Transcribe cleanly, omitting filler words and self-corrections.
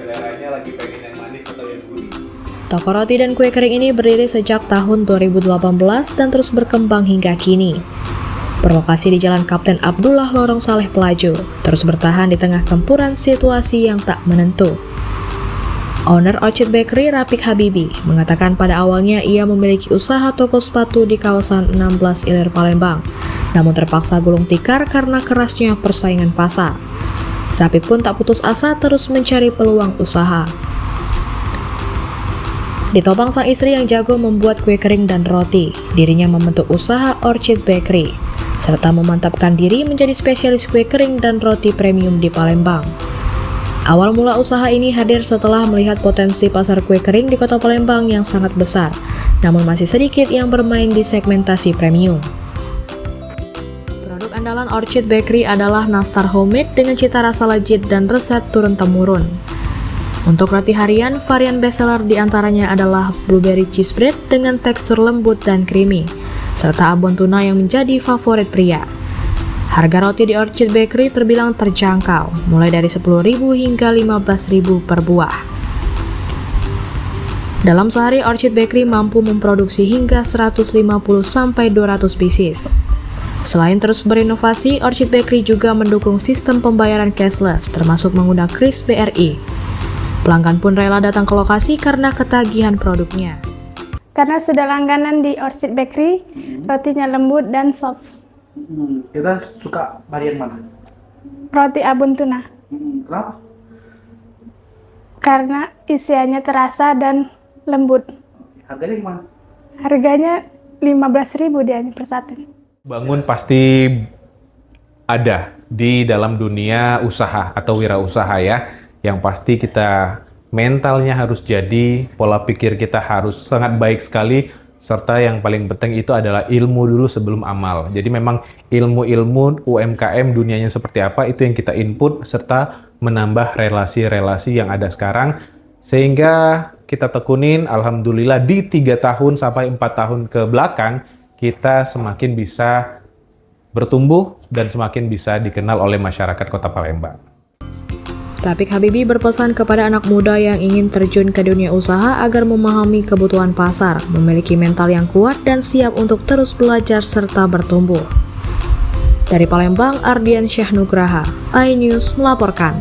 seleranya lagi pengen yang manis atau yang gurih. Toko roti dan kue kering ini berdiri sejak tahun 2018 dan terus berkembang hingga kini. Berlokasi di Jalan Kapten Abdullah Lorong Saleh Pelaju, terus bertahan di tengah gempuran situasi yang tak menentu. Owner Orchid Bakery, Rafiq Habibi, mengatakan pada awalnya ia memiliki usaha toko sepatu di kawasan 16 Ilir Palembang, namun terpaksa gulung tikar karena kerasnya persaingan pasar. Rafiq pun tak putus asa terus mencari peluang usaha. Ditopang sang istri yang jago membuat kue kering dan roti, dirinya membentuk usaha Orchid Bakery, serta memantapkan diri menjadi spesialis kue kering dan roti premium di Palembang. Awal mula usaha ini hadir setelah melihat potensi pasar kue kering di kota Palembang yang sangat besar, namun masih sedikit yang bermain di segmentasi premium. Produk andalan Orchid Bakery adalah nastar homemade dengan cita rasa legit dan resep turun-temurun. Untuk roti harian, varian bestseller diantaranya adalah blueberry cheese bread dengan tekstur lembut dan creamy, serta abon tuna yang menjadi favorit pria. Harga roti di Orchid Bakery terbilang terjangkau, mulai dari 10.000 hingga 15.000 per buah. Dalam sehari, Orchid Bakery mampu memproduksi hingga 150-200 pieces. Selain terus berinovasi, Orchid Bakery juga mendukung sistem pembayaran cashless, termasuk mengundang kris BRI. Pelanggan pun rela datang ke lokasi karena ketagihan produknya. Karena sudah langganan di Orchid Bakery, rotinya lembut dan soft. Kita suka varian mana? Roti abon tuna. Kenapa? Karena isiannya terasa dan lembut. Harganya gimana? Harganya 15.000 dia per satu. Bangun pasti ada di dalam dunia usaha atau wirausaha ya. Yang pasti kita mentalnya harus jadi, pola pikir kita harus sangat baik sekali, serta yang paling penting itu adalah ilmu dulu sebelum amal. Jadi memang ilmu-ilmu UMKM dunianya seperti apa itu yang kita input, serta menambah relasi-relasi yang ada sekarang, sehingga kita tekunin, alhamdulillah di 3 tahun sampai 4 tahun ke belakang, kita semakin bisa bertumbuh dan semakin bisa dikenal oleh masyarakat Kota Palembang. Rafiq Habibi berpesan kepada anak muda yang ingin terjun ke dunia usaha agar memahami kebutuhan pasar, memiliki mental yang kuat dan siap untuk terus belajar serta bertumbuh. Dari Palembang, Ardian Syah Nugraha, iNews melaporkan.